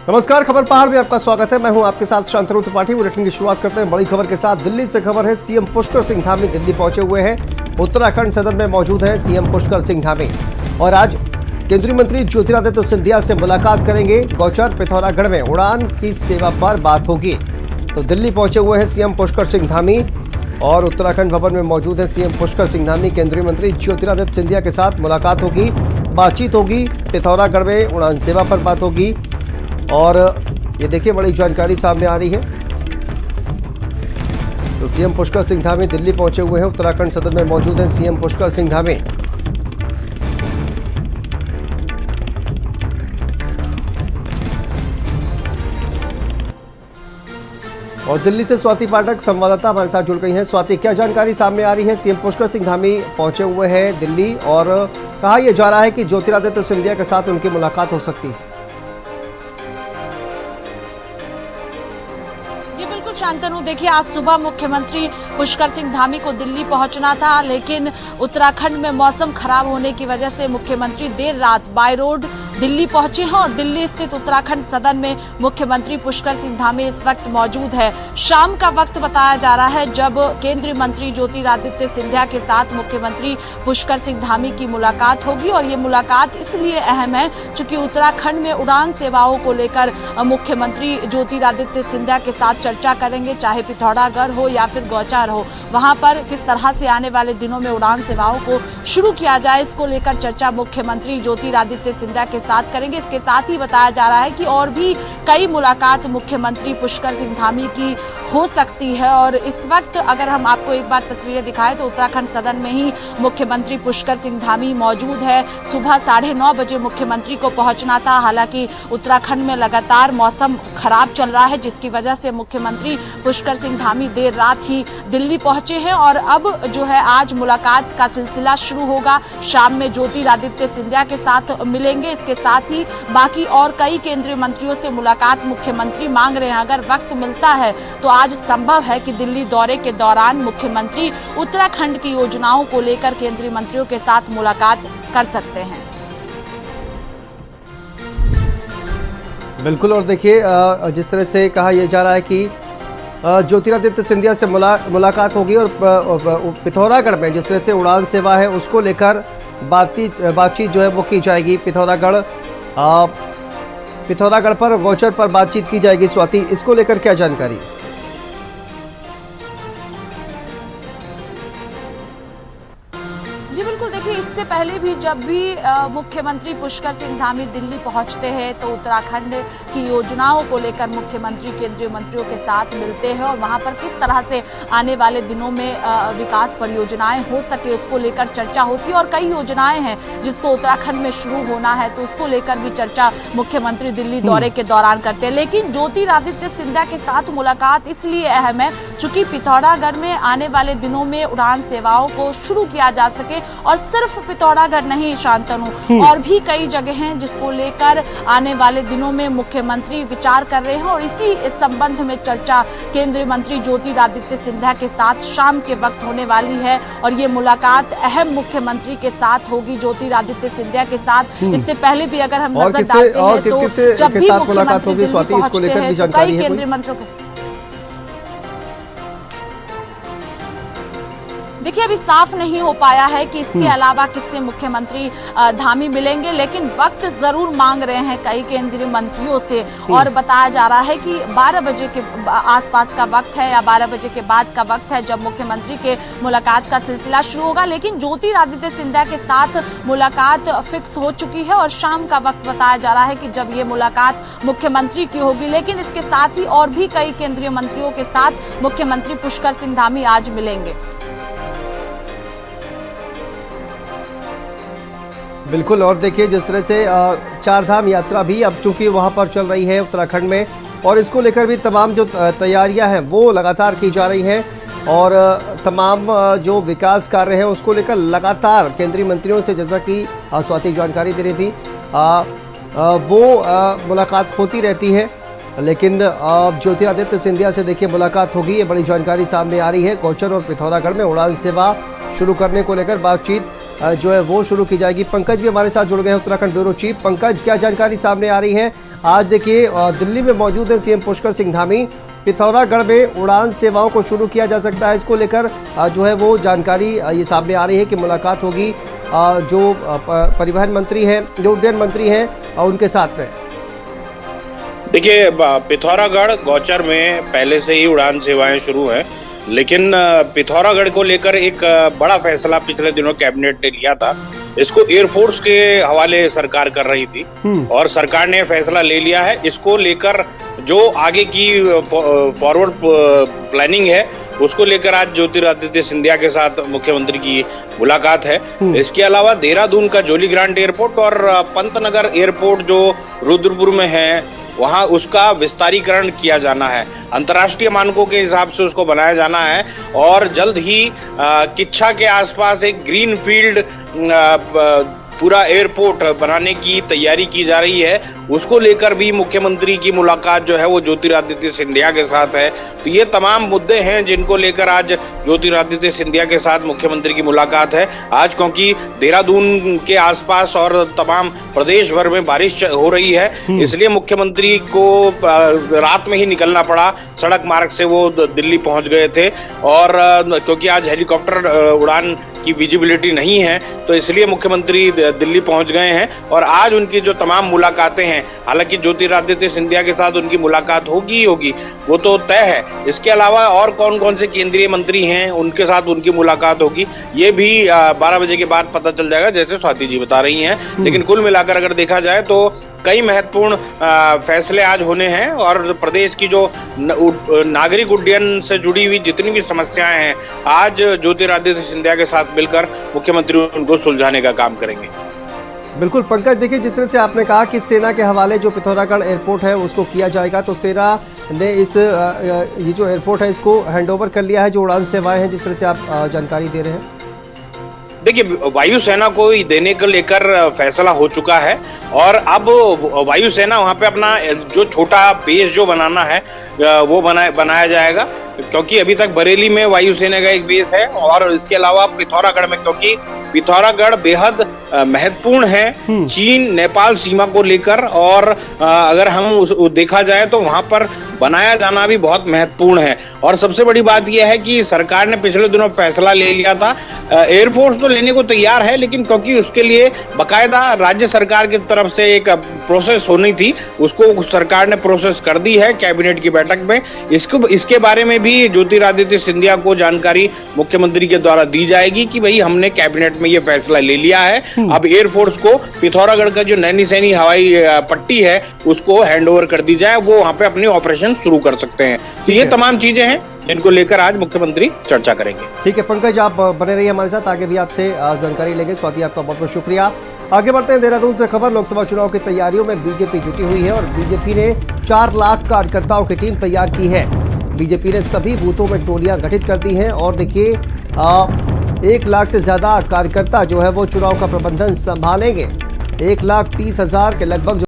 नमस्कार, खबर पहाड़ में आपका स्वागत है। मैं हूं आपके साथ शांतनु त्रिपाठी। बुलेटिन की शुरुआत करते हैं बड़ी खबर के साथ। दिल्ली से खबर है, सीएम पुष्कर सिंह धामी दिल्ली पहुंचे हुए हैं। उत्तराखंड सदन में मौजूद है सीएम पुष्कर सिंह धामी और आज केंद्रीय मंत्री ज्योतिरादित्य सिंधिया से मुलाकात करेंगे। गौचर पिथौरागढ़ में उड़ान की सेवा पर बात होगी। तो दिल्ली पहुंचे हुए हैं सीएम पुष्कर सिंह धामी और उत्तराखंड भवन में मौजूद है सीएम पुष्कर सिंह धामी। केंद्रीय मंत्री ज्योतिरादित्य सिंधिया के साथ मुलाकात होगी, बातचीत होगी। पिथौरागढ़ में उड़ान सेवा पर बात होगी और ये देखिए बड़ी जानकारी सामने आ रही है। तो सीएम पुष्कर सिंह धामी दिल्ली पहुंचे हुए हैं। उत्तराखंड सदन में मौजूद हैं सीएम पुष्कर सिंह धामी। और दिल्ली से स्वाति पाठक संवाददाता हमारे साथ जुड़ गई हैं। स्वाति, क्या जानकारी सामने आ रही है? सीएम पुष्कर सिंह धामी पहुंचे हुए हैं दिल्ली और कहा यह जा रहा है कि ज्योतिरादित्य सिंधिया के साथ उनकी मुलाकात हो सकती है। शांतनु, देखिए आज सुबह मुख्यमंत्री पुष्कर सिंह धामी को दिल्ली पहुंचना था, लेकिन उत्तराखंड में मौसम खराब होने की वजह से मुख्यमंत्री देर रात बाय रोड दिल्ली पहुंचे हैं और दिल्ली स्थित उत्तराखंड सदन में मुख्यमंत्री पुष्कर सिंह धामी इस वक्त मौजूद है। शाम का वक्त बताया जा रहा है जब केंद्रीय मंत्री ज्योतिरादित्य सिंधिया के साथ मुख्यमंत्री पुष्कर सिंह धामी की मुलाकात होगी और ये मुलाकात इसलिए अहम है क्योंकि उत्तराखंड में उड़ान सेवाओं को लेकर मुख्यमंत्री ज्योतिरादित्य सिंधिया के साथ चर्चा करेंगे। चाहे पिथौरागढ़ हो या फिर गौचर हो, वहां पर किस तरह से आने वाले दिनों में उड़ान सेवाओं को शुरू किया जाए, इसको लेकर चर्चा मुख्यमंत्री ज्योतिरादित्य सिंधिया के साथ करेंगे। इसके साथ ही बताया जा रहा है कि और भी कई मुलाकात मुख्यमंत्री पुष्कर सिंह धामी की हो सकती है। और इस वक्त अगर हम आपको एक बार तस्वीरें दिखाएं तो उत्तराखंड सदन में ही मुख्यमंत्री पुष्कर सिंह धामी मौजूद है। सुबह 9:30 बजे मुख्यमंत्री को पहुंचना था, हालांकि उत्तराखंड में लगातार मौसम खराब चल रहा है जिसकी वजह से मुख्यमंत्री पुष्कर सिंह धामी देर रात ही दिल्ली पहुंचे हैं और अब जो है आज मुलाकात का सिलसिला शुरू होगा। शाम में ज्योतिरादित्य सिंधिया के साथ मिलेंगे। इसके साथ ही बाकी और कई केंद्रीय मंत्रियों से मुलाकात मुख्यमंत्री मांग रहे हैं। अगर वक्त मिलता है तो आज संभव है कि दिल्ली दौरे के दौरान मुख्यमंत्री उत्तराखंड की योजनाओं को लेकर केंद्रीय मंत्रियों के साथ मुलाकात कर सकते हैं। बिल्कुल, और देखिए जिस तरह से कहा यह जा रहा है कि ज्योतिरादित्य सिंधिया से मुलाकात होगी और पिथौरागढ़ में जिस तरह से उड़ान सेवा है उसको लेकर बातचीत जो है वो की जाएगी। पिथौरागढ़ पर गौचर पर बातचीत की जाएगी। स्वाति, इसको लेकर क्या जानकारी? जी बिल्कुल, देखिए इससे पहले भी जब भी मुख्यमंत्री पुष्कर सिंह धामी दिल्ली पहुंचते हैं तो उत्तराखंड की योजनाओं को लेकर मुख्यमंत्री केंद्रीय मंत्रियों के साथ मिलते हैं और वहां पर किस तरह से आने वाले दिनों में विकास परियोजनाएं हो सके उसको लेकर चर्चा होती है। और कई योजनाएं हैं जिसको उत्तराखंड में शुरू होना है तो उसको लेकर भी चर्चा मुख्यमंत्री दिल्ली दौरे के दौरान करते हैं। लेकिन ज्योतिरादित्य सिंधिया के साथ मुलाकात इसलिए अहम है चूंकि पिथौरागढ़ में आने वाले दिनों में उड़ान सेवाओं को शुरू किया जा सके। और सिर्फ पिथौरागढ़ नहीं शांतनु, और भी कई जगह हैं जिसको लेकर आने वाले दिनों में मुख्यमंत्री विचार कर रहे हैं और इसी संबंध में चर्चा केंद्रीय मंत्री ज्योतिरादित्य सिंधिया के साथ शाम के वक्त होने वाली है। और ये मुलाकात अहम मुख्यमंत्री के साथ होगी, ज्योतिरादित्य सिंधिया के साथ। इससे पहले भी अगर हम नजर डालते हैं तो जब भी मुख्यमंत्री दिल्ली पहुंचते हैं तो कई केंद्रीय मंत्रियों के देखिए अभी साफ नहीं हो पाया है कि इसके अलावा किससे मुख्यमंत्री धामी मिलेंगे, लेकिन वक्त जरूर मांग रहे हैं कई केंद्रीय मंत्रियों से। और बताया जा रहा है कि 12 बजे के आसपास का वक्त है या 12 बजे के बाद का वक्त है जब मुख्यमंत्री के मुलाकात का सिलसिला शुरू होगा। लेकिन ज्योतिरादित्य सिंधिया के साथ मुलाकात फिक्स हो चुकी है और शाम का वक्त बताया जा रहा है कि जब ये मुलाकात मुख्यमंत्री की होगी। लेकिन इसके साथ ही और भी कई केंद्रीय मंत्रियों के साथ मुख्यमंत्री पुष्कर सिंह धामी आज मिलेंगे। बिल्कुल, और देखिए जिस तरह से चारधाम यात्रा भी अब चूंकि वहां पर चल रही है उत्तराखंड में और इसको लेकर भी तमाम जो तैयारियां हैं वो लगातार की जा रही हैं और तमाम जो विकास कार्य हैं उसको लेकर लगातार केंद्रीय मंत्रियों से, जैसा कि स्वाति जानकारी दे रही थी, वो मुलाकात होती रहती है। लेकिन ज्योतिरादित्य सिंधिया से देखिए मुलाकात होगी, ये बड़ी जानकारी सामने आ रही है। गौचर और पिथौरागढ़ में उड़ान सेवा शुरू करने को लेकर बातचीत जो है वो शुरू की जाएगी। पंकज भी हमारे साथ जुड़ गए हैं, उत्तराखंड ब्यूरो चीफ। पंकज, क्या जानकारी सामने आ रही है? आज देखिए दिल्ली में मौजूद है सीएम पुष्कर सिंह धामी। पिथौरागढ़ में उड़ान सेवाओं को शुरू किया जा सकता है, इसको लेकर जो है वो जानकारी ये सामने आ रही है कि मुलाकात होगी जो परिवहन मंत्री हैं, जो उड्डयन मंत्री हैं उनके साथ में। देखिए, पिथौरागढ़ गौचर में पहले से ही उड़ान सेवाएं शुरू हैं, लेकिन पिथौरागढ़ को लेकर एक बड़ा फैसला पिछले दिनों कैबिनेट ने लिया था। इसको एयरफोर्स के हवाले सरकार कर रही थी और सरकार ने फैसला ले लिया है। इसको लेकर जो आगे की फॉरवर्ड प्लानिंग है उसको लेकर आज ज्योतिरादित्य सिंधिया के साथ मुख्यमंत्री की मुलाकात है। इसके अलावा देहरादून का जोली ग्रांट एयरपोर्ट और पंतनगर एयरपोर्ट जो रुद्रपुर में है वहां उसका विस्तारीकरण किया जाना है, अंतर्राष्ट्रीय मानकों के हिसाब से उसको बनाया जाना है और जल्द ही किच्छा के आसपास एक ग्रीन फील्ड पूरा एयरपोर्ट बनाने की तैयारी की जा रही है। उसको लेकर भी मुख्यमंत्री की मुलाकात जो है वो ज्योतिरादित्य सिंधिया के साथ है। तो ये तमाम मुद्दे हैं जिनको लेकर आज ज्योतिरादित्य सिंधिया के साथ मुख्यमंत्री की मुलाकात है। आज क्योंकि देहरादून के आसपास और तमाम प्रदेश भर में बारिश हो रही है, इसलिए मुख्यमंत्री को रात में ही निकलना पड़ा। सड़क मार्ग से वो दिल्ली पहुंच गए थे और क्योंकि आज हेलीकॉप्टर उड़ान की विजिबिलिटी नहीं है तो इसलिए मुख्यमंत्री दिल्ली पहुंच गए हैं और आज उनकी जो तमाम मुलाकातें हैं, हालांकि ज्योतिरादित्य सिंधिया के साथ उनकी मुलाकात होगी ही होगी, वो तो तय है। इसके अलावा और कौन कौन से केंद्रीय मंत्री हैं उनके साथ उनकी मुलाकात होगी, ये भी 12 बजे के बाद पता चल जाएगा, जैसे स्वाति जी बता रही हैं। लेकिन कुल मिलाकर अगर देखा जाए तो कई महत्वपूर्ण फैसले आज होने हैं और प्रदेश की जो नागरिक उड्डयन से जुड़ी हुई जितनी भी समस्याएं हैं, आज ज्योतिरादित्य सिंधिया के साथ मिलकर मुख्यमंत्री उनको सुलझाने का काम करेंगे। बिल्कुल पंकज, देखिए जिस तरह से आपने कहा कि सेना के हवाले जो पिथौरागढ़ एयरपोर्ट है उसको किया जाएगा, तो सेना ने ये जो एयरपोर्ट है इसको हैंडओवर कर लिया है, जो उड़ान सेवाएं हैं जिस तरह से आप जानकारी दे रहे हैं। देखिए, वायुसेना को देने को लेकर फैसला हो चुका है और अब वायुसेना वहां पे अपना जो छोटा बेस जो बनाना है वो बनाया जाएगा, क्योंकि अभी तक बरेली में वायुसेना का एक बेस है और इसके अलावा पिथौरागढ़ में, क्योंकि पिथौरागढ़ बेहद महत्वपूर्ण है चीन नेपाल सीमा को लेकर और अगर हम देखा जाए तो वहां पर बनाया जाना भी बहुत महत्वपूर्ण है। और सबसे बड़ी बात यह है कि सरकार ने पिछले दिनों फैसला ले लिया था, एयरफोर्स तो लेने को तैयार है, लेकिन क्योंकि उसके लिए बाकायदा राज्य सरकार की तरफ से एक प्रोसेस होनी थी, उसको सरकार ने प्रोसेस कर दी है कैबिनेट की बैठक में। इसके बारे में भी ज्योतिरादित्य सिंधिया को जानकारी मुख्यमंत्री के द्वारा दी जाएगी कि भाई हमने कैबिनेट में ये फैसला ले लिया है, अब एयरफोर्स को पिथौरागढ़ का जो नैनीसैनी हवाई पट्टी है उसको हैंडओवर कर दी जाए, वो वहां पे अपनी ऑपरेशन शुरू कर सकते हैं। तो ये तमाम चीजें हैं जिनको लेकर आज मुख्यमंत्री चर्चा करेंगे। ठीक है पंकज, आप बने रहिए हमारे साथ, आगे भी आपसे जानकारी लेंगे। स्वाति, आपका बहुत बहुत शुक्रिया। आगे बढ़ते हैं देहरादून से खबर। लोकसभा चुनाव की तैयारियों में बीजेपी जुटी हुई है और बीजेपी ने 4 लाख कार्यकर्ताओं की टीम तैयार की है। बीजेपी ने सभी बूथों में टोलियां गठित कर दी हैं और देखिए 1 लाख से ज्यादा कार्यकर्ता जो है वो चुनाव का प्रबंधन संभालेंगे। 1,30,000 के लगभग